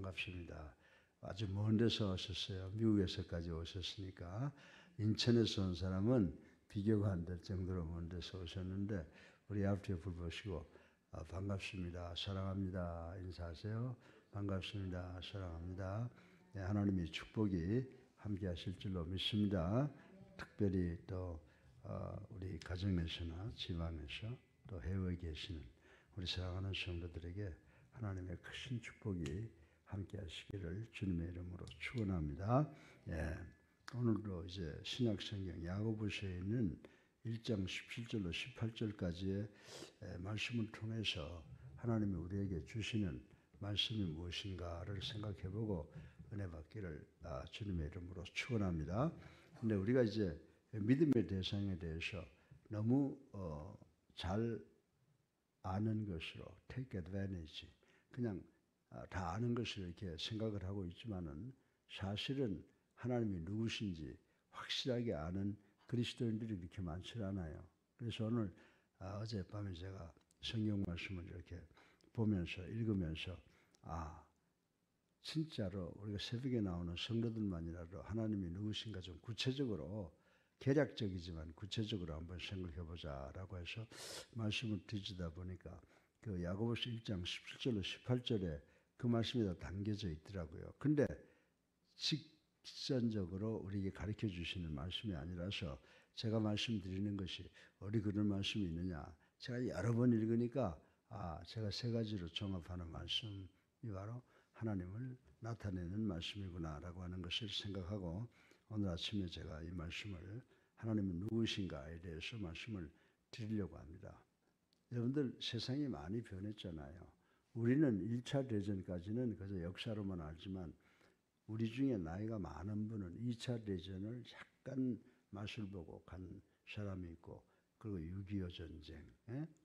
반갑습니다. 아주 먼 데서 오셨어요. 미국에서까지 오셨으니까. 인천에서 온 사람은 비교가 안 될 정도로 먼 데서 오셨는데 우리 앞뒤에 불 보시고 반갑습니다. 사랑합니다. 인사하세요. 반갑습니다. 사랑합니다. 네, 하나님의 축복이 함께 하실 줄로 믿습니다. 특별히 또 우리 가정에서나 지방에서 또 해외에 계시는 우리 사랑하는 성도들에게 하나님의 크신 축복이 함께 하시기를 주님의 이름으로 축원합니다. 예, 오늘도 이제 신약성경 야고보서에 있는 1장 17절로 18절까지의 말씀을 통해서 하나님이 우리에게 주시는 말씀이 무엇인가를 생각해보고 은혜 받기를 주님의 이름으로 축원합니다. 근데 우리가 이제 믿음의 대상에 대해서 너무 잘 아는 것으로 take advantage, 그냥 다 아는 것을 이렇게 생각을 하고 있지만은 사실은 하나님이 누구신지 확실하게 아는 그리스도인들이 이렇게 많지 않아요. 그래서 오늘 어젯밤에 제가 성경 말씀을 이렇게 보면서 읽으면서 진짜로 우리가 새벽에 나오는 성도들만이라도 하나님이 누구신가 좀 구체적으로 개략적이지만 구체적으로 한번 생각해 보자라고 해서 말씀을 뒤지다 보니까 그 야고보서 1장 17절로 18절에 그 말씀이 다 담겨져 있더라고요. 근데 직선적으로 우리에게 가르쳐 주시는 말씀이 아니라서 제가 말씀드리는 것이 어디 그런 말씀이 있느냐. 제가 여러 번 읽으니까 제가 세 가지로 종합하는 말씀이 바로 하나님을 나타내는 말씀이구나라고 하는 것을 생각하고 오늘 아침에 제가 이 말씀을 하나님은 누구신가에 대해서 말씀을 드리려고 합니다. 여러분들 세상이 많이 변했잖아요. 우리는 1차 대전까지는 그저 역사로만 알지만 우리 중에 나이가 많은 분은 2차 대전을 약간 맛을 보고 간 사람이 있고 그리고 6.25 전쟁,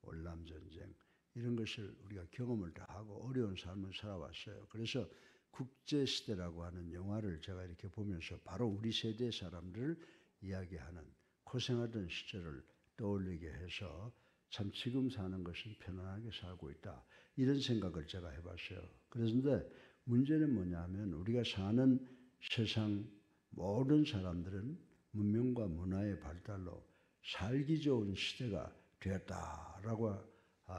월남 전쟁 이런 것을 우리가 경험을 다 하고 어려운 삶을 살아왔어요. 그래서 국제시대라고 하는 영화를 제가 이렇게 보면서 바로 우리 세대 사람들을 이야기하는 고생하던 시절을 떠올리게 해서 참 지금 사는 것은 편안하게 살고 있다. 이런 생각을 제가 해봤어요. 그런데 문제는 뭐냐면 우리가 사는 세상 모든 사람들은 문명과 문화의 발달로 살기 좋은 시대가 되었다라고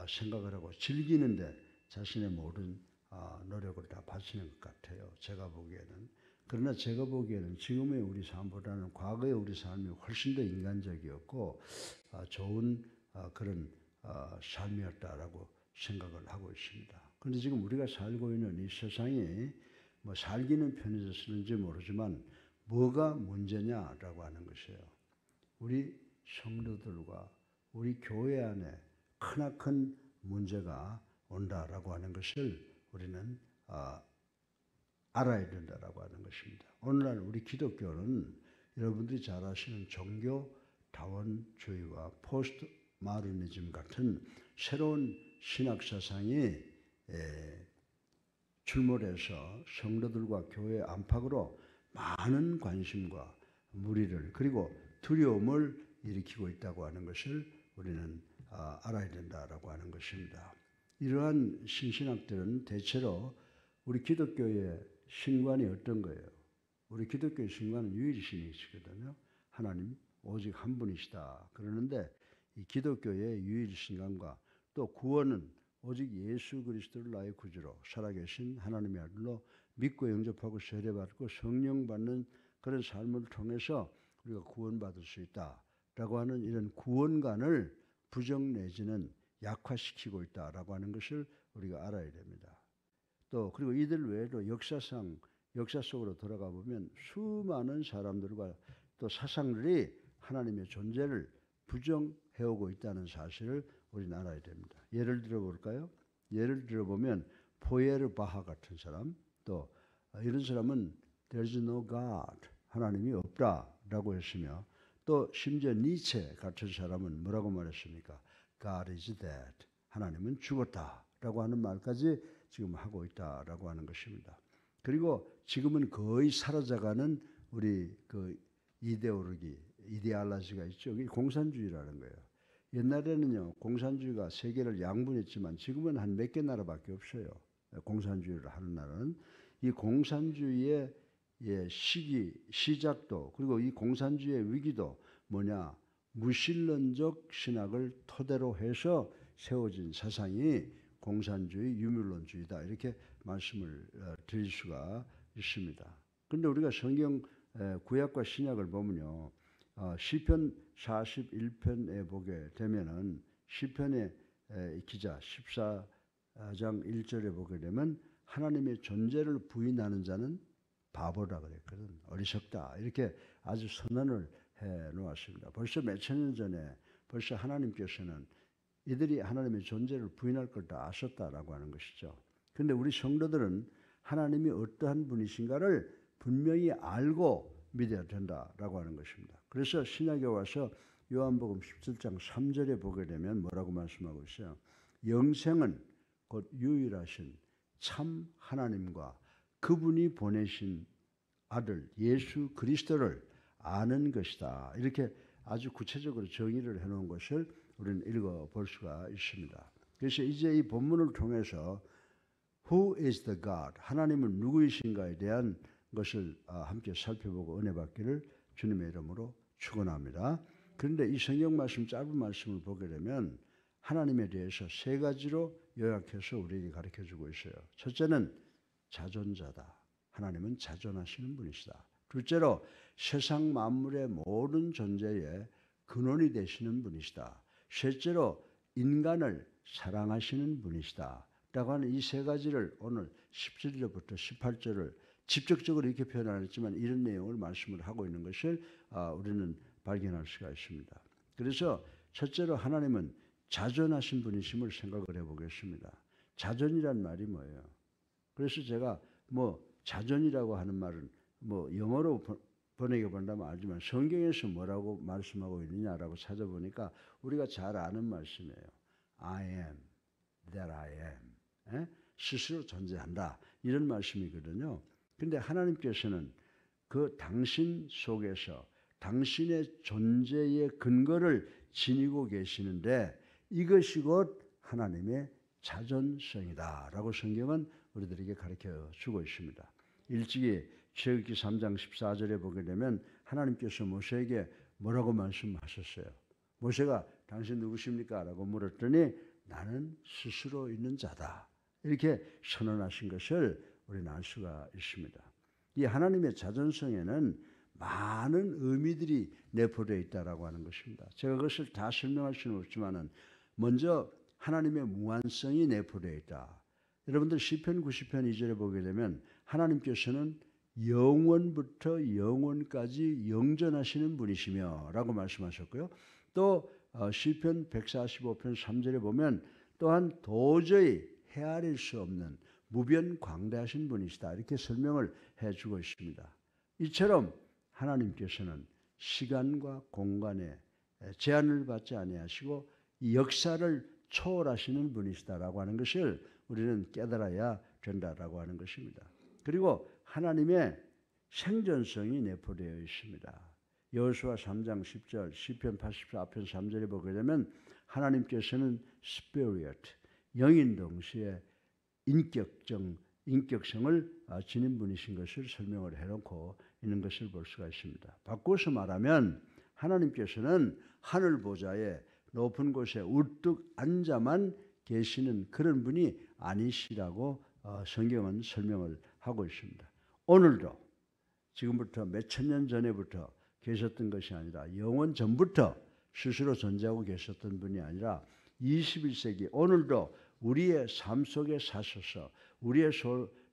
생각을 하고 즐기는데 자신의 모든 노력을 다 바치는 것 같아요. 제가 보기에는. 그러나 제가 보기에는 지금의 우리 삶보다는 과거의 우리 삶이 훨씬 더 인간적이었고 좋은 그런 삶이었다라고 생각을 하고 있습니다. 그런데 지금 우리가 살고 있는 이 세상이 뭐 살기는 편해졌는지 모르지만 뭐가 문제냐라고 하는 것이에요. 우리 성도들과 우리 교회 안에 크나큰 문제가 온다라고 하는 것을 우리는 알아야 된다라고 하는 것입니다. 오늘날 우리 기독교는 여러분들이 잘 아시는 종교 다원주의와 포스트 마르니즘 같은 새로운 신학 사상이 출몰해서 성도들과 교회 안팎으로 많은 관심과 무리를 그리고 두려움을 일으키고 있다고 하는 것을 우리는 알아야 된다라고 하는 것입니다. 이러한 신신학들은 대체로 우리 기독교의 신관이 어떤 거예요? 우리 기독교의 신관은 유일신이시거든요. 하나님 오직 한 분이시다. 그러는데 이 기독교의 유일신관과 또 구원은 오직 예수 그리스도를 나의 구주로 살아계신 하나님의 아들로 믿고 영접하고 세례받고 성령 받는 그런 삶을 통해서 우리가 구원받을 수 있다라고 하는 이런 구원관을 부정 내지는 약화시키고 있다라고 하는 것을 우리가 알아야 됩니다. 또 그리고 이들 외에도 역사 속으로 돌아가 보면 수많은 사람들과 또 사상들이 하나님의 존재를 부정해오고 있다는 사실을 우리는 알아야 됩니다. 예를 들어 볼까요? 예를 들어 보면 포에르바하 같은 사람, 또 이런 사람은 There's no God, 하나님이 없다라고 했으며 또 심지어 니체 같은 사람은 뭐라고 말했습니까? God is dead, 하나님은 죽었다라고 하는 말까지 지금 하고 있다라고 하는 것입니다. 그리고 지금은 거의 사라져가는 우리 그 이데올로지가 있죠. 이게 공산주의라는 거예요. 옛날에는요, 공산주의가 세계를 양분했지만 지금은 한 몇 개 나라밖에 없어요. 공산주의를 하는 나라는. 이 공산주의의 시작도 그리고 이 공산주의의 위기도 뭐냐? 무신론적 신학을 토대로 해서 세워진 사상이 공산주의, 유물론주의다. 이렇게 말씀을 드릴 수가 있습니다. 그런데 우리가 성경 구약과 신약을 보면요. 시편 41편에 보게 되면은 시편의 기자 14장 1절에 보게 되면 하나님의 존재를 부인하는 자는 바보라 그랬거든. 어리석다. 이렇게 아주 선언을 해 놓았습니다. 벌써 몇천 년 전에 벌써 하나님께서는 이들이 하나님의 존재를 부인할 걸 다 아셨다라고 하는 것이죠. 그런데 우리 성도들은 하나님이 어떠한 분이신가를 분명히 알고 믿어야 된다라고 하는 것입니다. 그래서 신약에 와서 요한복음 17장 3절에 보게 되면 뭐라고 말씀하고 있어요? 영생은 곧 유일하신 참 하나님과 그분이 보내신 아들 예수 그리스도를 아는 것이다. 이렇게 아주 구체적으로 정의를 해놓은 것을 우리는 읽어볼 수가 있습니다. 그래서 이제 이 본문을 통해서 Who is the God? 하나님은 누구이신가에 대한 것을 함께 살펴보고 은혜 받기를 주님의 이름으로 축원합니다. 그런데 이 성경 말씀 짧은 말씀을 보게 되면 하나님에 대해서 세 가지로 요약해서 우리에게 가르쳐주고 있어요. 첫째는 자존자다. 하나님은 자존하시는 분이시다. 둘째로 세상 만물의 모든 존재의 근원이 되시는 분이시다. 셋째로 인간을 사랑하시는 분이시다. 라고 하는 이 세 가지를 오늘 17절부터 18절을 직접적으로 이렇게 표현 안 했지만 이런 내용을 말씀을 하고 있는 것을 우리는 발견할 수가 있습니다. 그래서 첫째로 하나님은 자존하신 분이심을 생각을 해보겠습니다. 자존이란 말이 뭐예요? 그래서 제가 자존이라고 하는 말은 영어로 번역해 본다면 알지만 성경에서 뭐라고 말씀하고 있느냐라고 찾아보니까 우리가 잘 아는 말씀이에요. I am that I am. 스스로 존재한다. 이런 말씀이거든요. 그런데 하나님께서는 그 당신 속에서 당신의 존재의 근거를 지니고 계시는데 이것이 곧 하나님의 자존성이다라고 성경은 우리들에게 가르쳐 주고 있습니다. 일찍이 출애굽기 3장 14절에 보게 되면 하나님께서 모세에게 뭐라고 말씀하셨어요? 모세가 당신 누구십니까? 라고 물었더니 나는 스스로 있는 자다. 이렇게 선언하신 것을 우리는 알 수가 있습니다. 이 하나님의 자존성에는 많은 의미들이 내포되어 있다라고 하는 것입니다. 제가 그것을 다 설명할 수는 없지만은 먼저 하나님의 무한성이 내포되어 있다. 여러분들 시편 90편 2절에 보게 되면 하나님께서는 영원부터 영원까지 영존하시는 분이시며 라고 말씀하셨고요. 또 시편 145편 3절에 보면 또한 도저히 헤아릴 수 없는 무변광대하신 분이시다. 이렇게 설명을 해주고 있습니다. 이처럼 하나님께서는 시간과 공간에 제한을 받지 아니하시고 이 역사를 초월하시는 분이시다라고 하는 것을 우리는 깨달아야 된다라고 하는 것입니다. 그리고 하나님의 생존성이 내포되어 있습니다. 여호수아 3장 10절, 시편 84편 3절에 보게 되면 하나님께서는 Spirit, 영인 동시에 인격성을 지닌 분이신 것을 설명을 해놓고 있는 것을 볼 수가 있습니다. 바꿔서 말하면 하나님께서는 하늘 보좌에 높은 곳에 우뚝 앉아만 계시는 그런 분이 아니시라고 성경은 설명을 하고 있습니다. 오늘도 지금부터 몇천 년 전에부터 계셨던 것이 아니라 영원 전부터 스스로 존재하고 계셨던 분이 아니라 21세기 오늘도 우리의 삶 속에 사셔서 우리의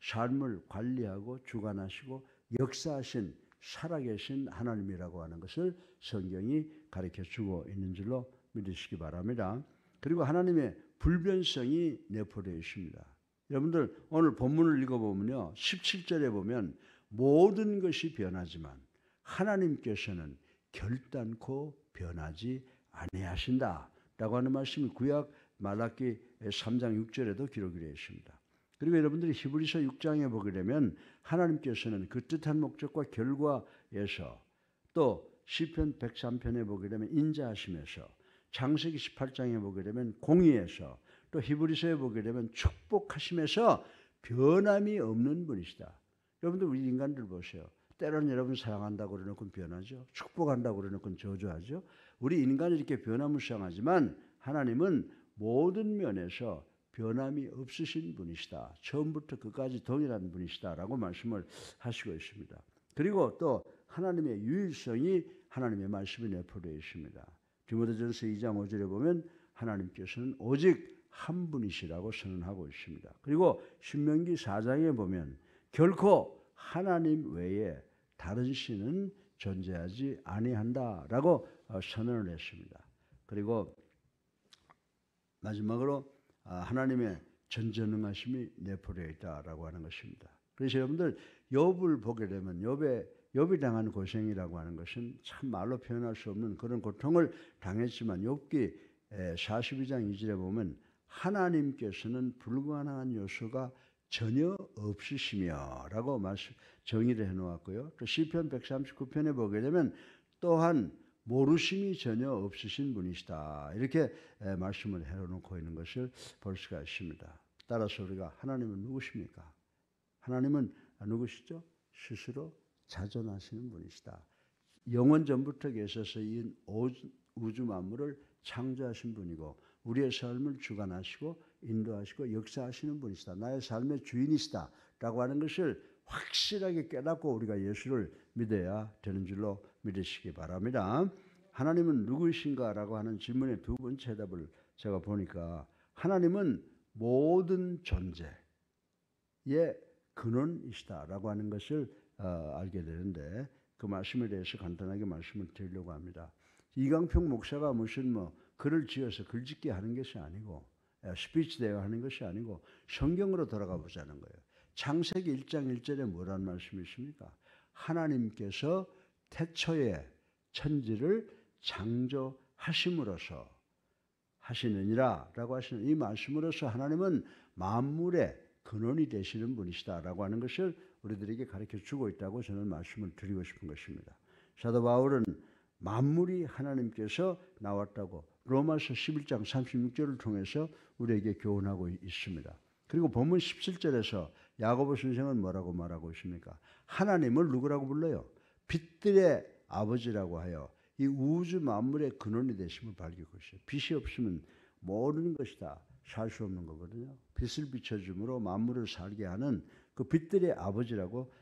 삶을 관리하고 주관하시고 역사하신 살아계신 하나님이라고 하는 것을 성경이 가르쳐주고 있는 줄로 믿으시기 바랍니다. 그리고 하나님의 불변성이 내포되어 있습니다. 여러분들 오늘 본문을 읽어보면요. 17절에 보면 모든 것이 변하지만 하나님께서는 결단코 변하지 아니하신다 라고 하는 말씀이 구약 말라기 3장 6절에도 기록이 되어 있습니다. 그리고 여러분들이 히브리서 6장에 보게 되면 하나님께서는 그 뜻한 목적과 결과에서 또 시편 103편에 보게 되면 인자하심에서 창세기 18장에 보게 되면 공의에서 또 히브리서에 보게 되면 축복하심에서 변함이 없는 분이시다. 여러분들 우리 인간들 보세요. 때로는 여러분 사랑한다고 그러놓고 변하죠. 축복한다고 그러놓고 저주하죠. 우리 인간은 이렇게 변화무쌍하지만 하나님은 모든 면에서 변함이 없으신 분이시다. 처음부터 끝까지 동일한 분이시다라고 말씀을 하시고 있습니다. 그리고 또 하나님의 유일성이 하나님의 말씀에 내포되어 있습니다. 디모데전서 2장 5절에 보면 하나님께서는 오직 한 분이시라고 선언하고 있습니다. 그리고 신명기 4장에 보면 결코 하나님 외에 다른 신은 존재하지 아니한다라고 선언을 했습니다. 그리고 마지막으로 하나님의 전전능하심이 내포되어 있다라고 하는 것입니다. 그래서 여러분들 욥을 보게 되면 욥이 당한 고생이라고 하는 것은 참 말로 표현할 수 없는 그런 고통을 당했지만 욥기 42장 2절에 보면 하나님께서는 불가능한 요소가 전혀 없으시며 라고 정의를 해놓았고요. 또 시편 139편에 보게 되면 또한 모르심이 전혀 없으신 분이시다. 이렇게 말씀을 해놓고 있는 것을 볼 수가 있습니다. 따라서 우리가 하나님은 누구십니까? 하나님은 누구시죠? 스스로 자존하시는 분이시다. 영원 전부터 계셔서 이 우주 만물을 창조하신 분이고 우리의 삶을 주관하시고 인도하시고 역사하시는 분이시다. 나의 삶의 주인이시다 라고 하는 것을 확실하게 깨닫고 우리가 예수를 믿어야 되는 줄로 믿으시기 바랍니다. 하나님은 누구이신가 라고 하는 질문의 두 번째 답을 제가 보니까 하나님은 모든 존재의 근원이시다 라고 하는 것을 알게 되는데 그 말씀에 대해서 간단하게 말씀을 드리려고 합니다. 이강평 목사가 무슨 글을 지어서 글짓기 하는 것이 아니고 스피치 대회 하는 것이 아니고 성경으로 돌아가 보자는 거예요. 창세기 1장 1절에 뭐라는 말씀이 있습니까? 하나님께서 태초에 천지를 창조하심으로써 하시느니라 라고 하시는 이 말씀으로서 하나님은 만물의 근원이 되시는 분이시다라고 하는 것을 우리들에게 가르쳐 주고 있다고 저는 말씀을 드리고 싶은 것입니다. 사도 바울은 만물이 하나님께서 나왔다고 로마서 11장 36절을 통해서 우리에게 교훈하고 있습니다. 그리고 본문 17절에서 야고보 선생은 뭐라고 말하고 있습니까? 하나님을 누구라고 불러요? 빛들의 아버지라고 하여 이 우주 만물의 근원이 되심을 밝히고 있어요. 빛이 없으면 모든 것이 다 살 수 없는 거거든요. 빛을 비춰줌으로 만물을 살게 하는 그 빛들의 아버지라고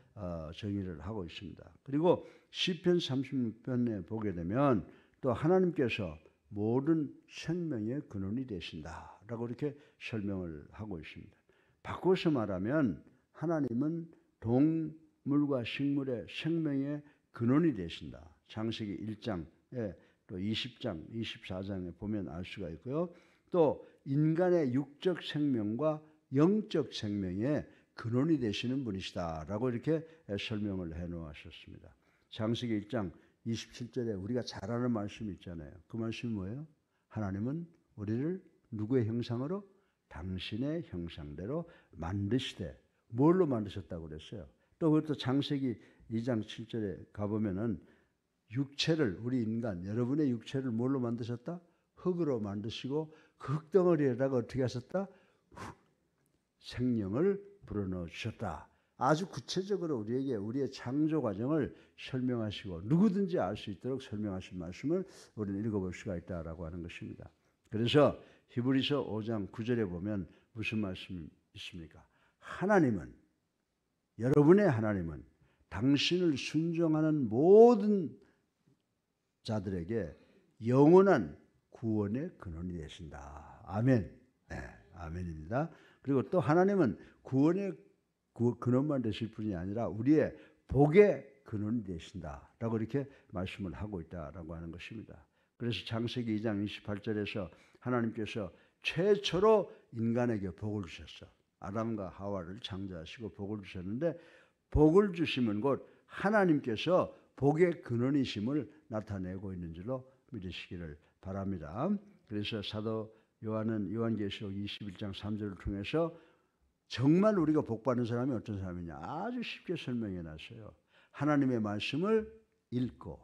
정의를 하고 있습니다. 그리고 시편 36편에 보게 되면 또 하나님께서 모든 생명의 근원이 되신다라고 이렇게 설명을 하고 있습니다. 바꿔서 말하면 하나님은 동물과 식물의 생명의 근원이 되신다. 창세기 1장에 또 20장, 24장에 보면 알 수가 있고요. 또 인간의 육적 생명과 영적 생명의 근원이 되시는 분이시다라고 이렇게 설명을 해놓으셨습니다. 창세기 1장 27절에 우리가 잘 아는 말씀이 있잖아요. 그 말씀이 뭐예요? 하나님은 우리를 누구의 형상으로? 당신의 형상대로 만드시되 뭘로 만드셨다고 그랬어요? 또 그것도 창세기 2장 7절에 가보면은 육체를 우리 인간 여러분의 육체를 뭘로 만드셨다? 흙으로 만드시고 그 흙덩어리에다가 어떻게 하셨다? 생명을 불어넣어 주셨다. 아주 구체적으로 우리에게 우리의 창조 과정을 설명하시고 누구든지 알 수 있도록 설명하신 말씀을 우리는 읽어볼 수가 있다라고 하는 것입니다. 그래서 히브리서 5장 9절에 보면 무슨 말씀이 있습니까? 하나님은 여러분의 하나님은 당신을 순종하는 모든 자들에게 영원한 구원의 근원이 되신다. 아멘. 네, 아멘입니다. 그리고 또 하나님은 구원의 근원만 되실 뿐이 아니라 우리의 복의 근원이 되신다라고 이렇게 말씀을 하고 있다라고 하는 것입니다. 그래서 창세기 2장 28절에서 하나님께서 최초로 인간에게 복을 주셨어. 아담과 하와를 창조하시고 복을 주셨는데 복을 주시면 곧 하나님께서 복의 근원이심을 나타내고 있는 줄로 믿으시기를 바랍니다. 그래서 사도 요한은 요한계시록 21장 3절을 통해서 정말 우리가 복받는 사람이 어떤 사람이냐 아주 쉽게 설명해 놨어요. 하나님의 말씀을 읽고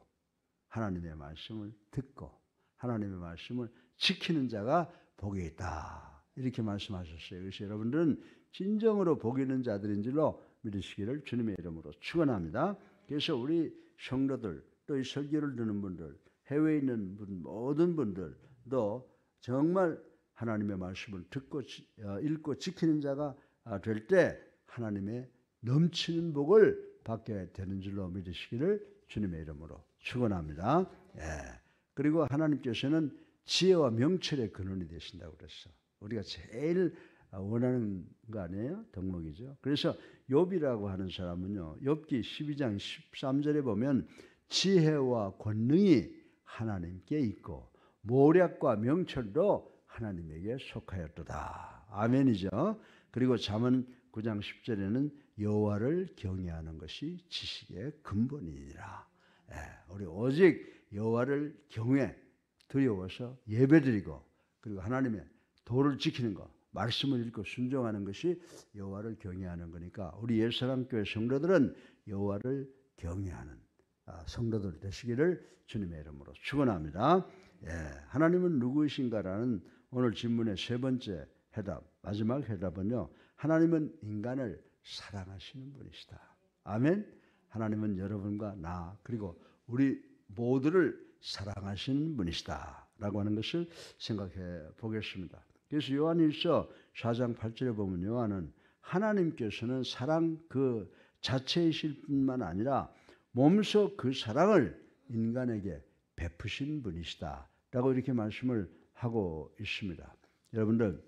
하나님의 말씀을 듣고 하나님의 말씀을 지키는 자가 복이 있다. 이렇게 말씀하셨어요. 그래서 여러분들은 진정으로 복 있는 자들인 줄로 믿으시기를 주님의 이름으로 축원합니다. 그래서 우리 성도들 또 이 설교를 듣는 분들 해외에 있는 모든 분들도 정말 하나님의 말씀을 듣고 읽고 지키는 자가 될 때 하나님의 넘치는 복을 받게 되는 줄로 믿으시기를 주님의 이름으로 축원합니다. 예. 그리고 하나님께서는 지혜와 명철의 근원이 되신다고 그랬어. 우리가 제일 원하는 거 아니에요? 덕목이죠. 그래서 욥이라고 하는 사람은요. 욥기 12장 13절에 보면 지혜와 권능이 하나님께 있고 모략과 명철도 하나님에게 속하였도다. 아멘이죠. 그리고 잠언 9장 10절에는 여호와를 경외하는 것이 지식의 근본이니라. 우리 오직 여호와를 경외 두려워서 예배드리고 그리고 하나님의 도를 지키는 것 말씀을 읽고 순종하는 것이 여호와를 경외하는 거니까 우리 옛사랑교회 성도들은 여호와를 경외하는 성도들 되시기를 주님의 이름으로 축원합니다. 하나님은 누구이신가라는 오늘 질문의 세 번째 해답, 마지막 해답은요. 하나님은 인간을 사랑하시는 분이시다. 아멘. 하나님은 여러분과 나 그리고 우리 모두를 사랑하시는 분이시다 라고 하는 것을 생각해 보겠습니다. 그래서 요한일서 4장 8절에 보면 요한은 하나님께서는 사랑 그 자체이실 뿐만 아니라 몸소 그 사랑을 인간에게 베푸신 분이시다 라고 이렇게 말씀을 하고 있습니다. 여러분들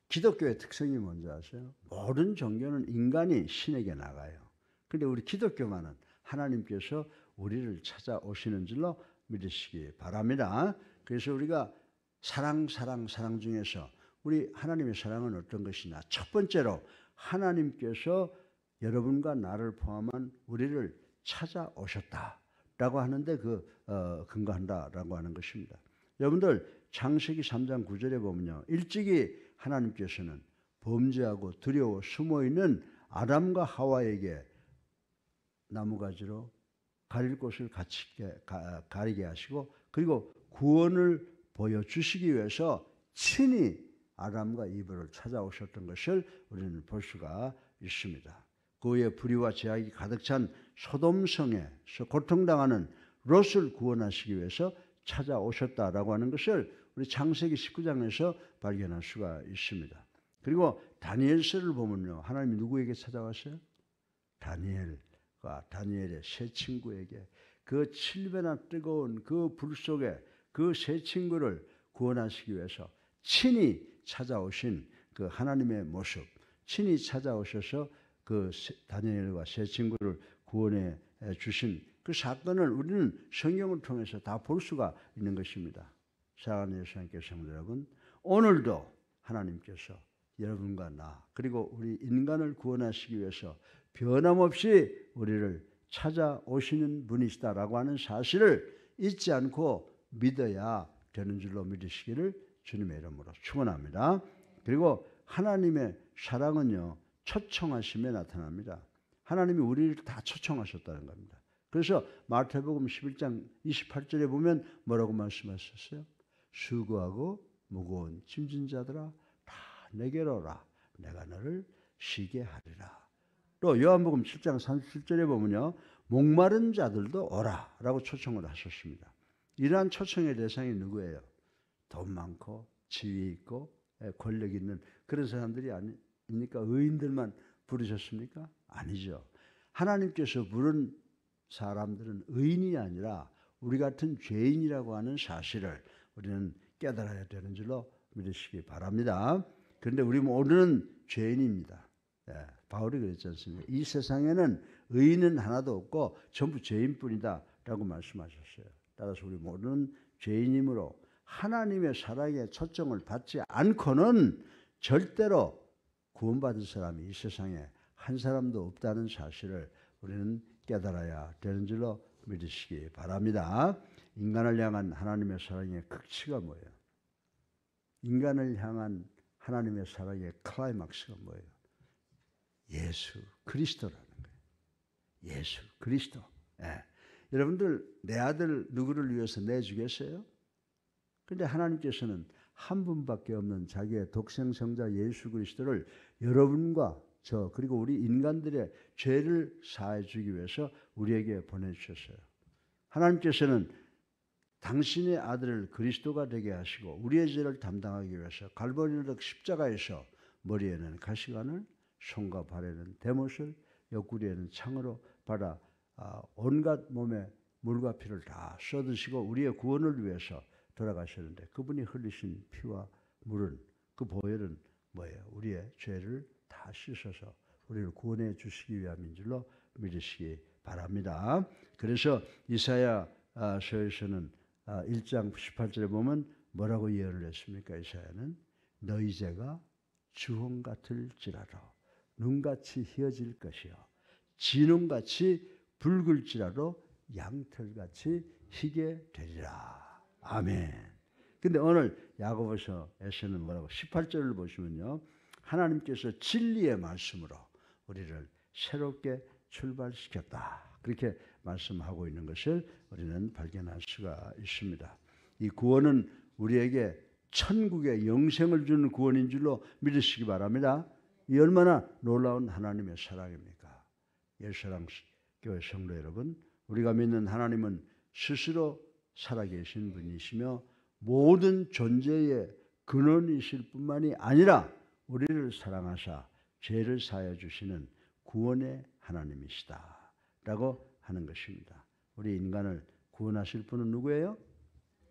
기독교의 특성이 뭔지 아세요? 모든 종교는 인간이 신에게 나가요. 그런데 우리 기독교만은 하나님께서 우리를 찾아오시는 줄로 믿으시기 바랍니다. 그래서 우리가 사랑 중에서 우리 하나님의 사랑은 어떤 것이냐? 첫 번째로 하나님께서 여러분과 나를 포함한 우리를 찾아오셨다라고 하는데 근거한다라고 하는 것입니다. 여러분들 창세기 3장 9절에 보면요. 일찍이 하나님께서는 범죄하고 두려워 숨어있는 아담과 하와에게 나무가지로 가릴 곳을 가리게 하시고 그리고 구원을 보여주시기 위해서 친히 아담과 이브를 찾아오셨던 것을 우리는 볼 수가 있습니다. 그 후에 불의와 죄악이 가득 찬 소돔성에서 고통당하는 롯을 구원하시기 위해서 찾아오셨다라고 하는 것을 우리 창세기 19장에서 발견할 수가 있습니다. 그리고 다니엘서를 보면요. 하나님이 누구에게 찾아왔어요? 다니엘과 다니엘의 세 친구에게 그 7배나 뜨거운 그 불 속에 그 세 친구를 구원하시기 위해서 친히 찾아오신 그 하나님의 모습, 친히 찾아오셔서 그 다니엘과 세 친구를 구원해 주신 그 사건을 우리는 성경을 통해서 다 볼 수가 있는 것입니다. 사랑하는 예수님께 성도 여러분, 오늘도 하나님께서 여러분과 나 그리고 우리 인간을 구원하시기 위해서 변함없이 우리를 찾아오시는 분이시다라고 하는 사실을 잊지 않고 믿어야 되는 줄로 믿으시기를 주님의 이름으로 축원합니다. 그리고 하나님의 사랑은요 초청하심에 나타납니다. 하나님이 우리를 다 초청하셨다는 겁니다. 그래서 마태복음 11장 28절에 보면 뭐라고 말씀하셨어요? 수고하고 무거운 짐진 자들아 다 내게로 오라. 내가 너를 쉬게 하리라. 또 요한복음 7장 37절에 보면요. 목마른 자들도 오라 라고 초청을 하셨습니다. 이러한 초청의 대상이 누구예요? 돈 많고 지위 있고 권력 있는 그런 사람들이 아닙니까? 의인들만 부르셨습니까? 아니죠. 하나님께서 부른 사람들은 의인이 아니라 우리 같은 죄인이라고 하는 사실을 우리는 깨달아야 되는 줄로 믿으시기 바랍니다. 그런데 우리 모두는 죄인입니다. 바울이 그랬지 않습니까? 이 세상에는 의인은 하나도 없고 전부 죄인뿐이다 라고 말씀하셨어요. 따라서 우리 모두는 죄인이므로 하나님의 사랑에 초청을 받지 않고는 절대로 구원받은 사람이 이 세상에 한 사람도 없다는 사실을 우리는 깨달아야 되는 줄로 믿으시기 바랍니다. 인간을 향한 하나님의 사랑의 극치가 뭐예요? 인간을 향한 하나님의 사랑의 클라이막스가 뭐예요? 예수 그리스도라는 거예요. 예수 그리스도. 여러분들 내 아들 누구를 위해서 내주겠어요? 그런데 하나님께서는 한 분밖에 없는 자기의 독생성자 예수 그리스도를 여러분과 저 그리고 우리 인간들의 죄를 사해 주기 위해서 우리에게 보내주셨어요. 하나님께서는 당신의 아들을 그리스도가 되게 하시고 우리의 죄를 담당하기 위해서 갈보리적 십자가에서 머리에는 가시관을, 손과 발에는 대못을, 옆구리에는 창으로 받아 온갖 몸에 물과 피를 다 쏟으시고 우리의 구원을 위해서 돌아가셨는데, 그분이 흘리신 피와 물은, 그 보혈은 뭐예요? 우리의 죄를 다 씻어서 우리를 구원해 주시기 위함인 줄로 믿으시기 바랍니다. 그래서 이사야서에서는 1장 18절에 보면 뭐라고 예언을 했습니까? 이사야는 너희 죄가 주홍 같을지라도 눈같이 희어질 것이요 진홍같이 붉을지라도 양털같이 희게 되리라. 아멘. 근데 오늘 야고보서에서는 뭐라고 18절을 보시면요, 하나님께서 진리의 말씀으로 우리를 새롭게 출발시켰다, 그렇게 말씀하고 있는 것을 우리는 발견할 수가 있습니다. 이 구원은 우리에게 천국의 영생을 주는 구원인 줄로 믿으시기 바랍니다. 이 얼마나 놀라운 하나님의 사랑입니까? 예수사랑교회 성도 여러분, 우리가 믿는 하나님은 스스로 살아계신 분이시며 모든 존재의 근원이실 뿐만이 아니라 우리를 사랑하사 죄를 사하여 주시는 구원의 하나님이시다 라고 하는 것입니다. 우리 인간을 구원하실 분은 누구예요?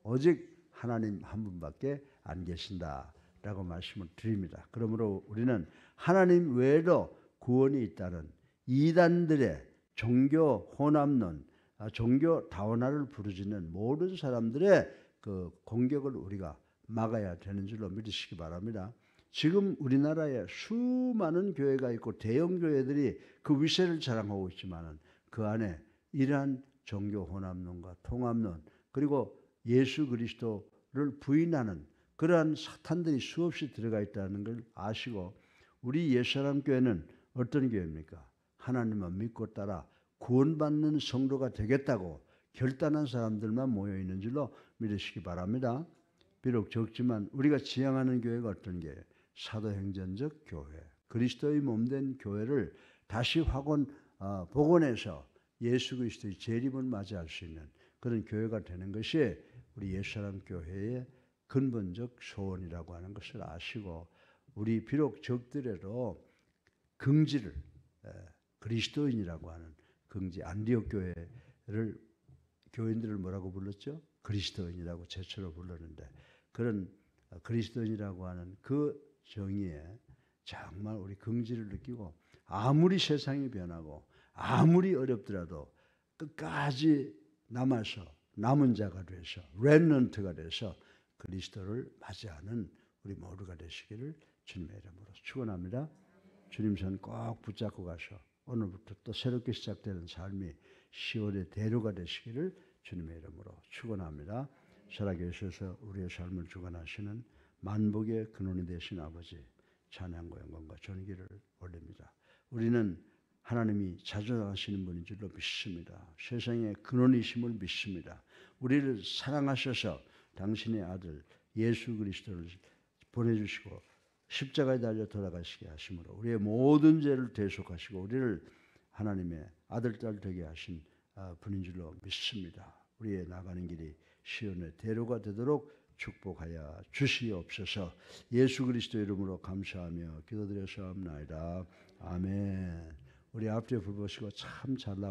오직 하나님 한 분밖에 안 계신다라고 말씀을 드립니다. 그러므로 우리는 하나님 외에도 구원이 있다는 이단들의 종교 혼합론, 종교 다원화를 부르짖는 모든 사람들의 그 공격을 우리가 막아야 되는 줄로 믿으시기 바랍니다. 지금 우리나라에 수많은 교회가 있고 대형 교회들이 그 위세를 자랑하고 있지만은 그 안에 이러한 종교 혼합론과 통합론, 그리고 예수 그리스도를 부인하는 그러한 사탄들이 수없이 들어가 있다는 걸 아시고, 우리 예수사랑 교회는 어떤 교회입니까? 하나님만 믿고 따라 구원받는 성도가 되겠다고 결단한 사람들만 모여있는 줄로 믿으시기 바랍니다. 비록 적지만 우리가 지향하는 교회가 어떤 교회예요? 사도행전적 교회, 그리스도의 몸된 교회를 다시 복원해서 예수 그리스도의 재림을 맞이할 수 있는 그런 교회가 되는 것이 우리 예수사랑 교회의 근본적 소원이라고 하는 것을 아시고, 우리 비록 적더라도 긍지를, 그리스도인이라고 하는 긍지, 안디옥 교인들을 뭐라고 불렀죠? 그리스도인이라고 최초로 불렀는데, 그런 그리스도인이라고 하는 그 정의에 정말 우리 긍지를 느끼고, 아무리 세상이 변하고 아무리 어렵더라도 끝까지 남아서 남은 자가 돼서 렘넌트가 돼서 그리스도를 맞이하는 우리 모두가 되시기를 주님의 이름으로 축원합니다. 주님 손 꼭 붙잡고 가서 오늘부터 또 새롭게 시작되는 삶이 10월의 대로가 되시기를 주님의 이름으로 축원합니다. 살아계셔서 우리의 삶을 주관하시는 만복의 근원이 되신 아버지, 찬양과 영광과 존귀를 올립니다. 우리는 하나님이 자존하시는 분인 줄로 믿습니다. 세상의 근원이심을 믿습니다. 우리를 사랑하셔서 당신의 아들 예수 그리스도를 보내주시고 십자가에 달려 돌아가시게 하심으로 우리의 모든 죄를 대속하시고 우리를 하나님의 아들, 딸 되게 하신 분인 줄로 믿습니다. 우리의 나가는 길이 시온의 대로가 되도록 축복하여 주시옵소서. 예수 그리스도 이름으로 감사하며 기도드려서옵나이다. 아멘. 우리 앞뒤에 불 보시고 참 잘 나와.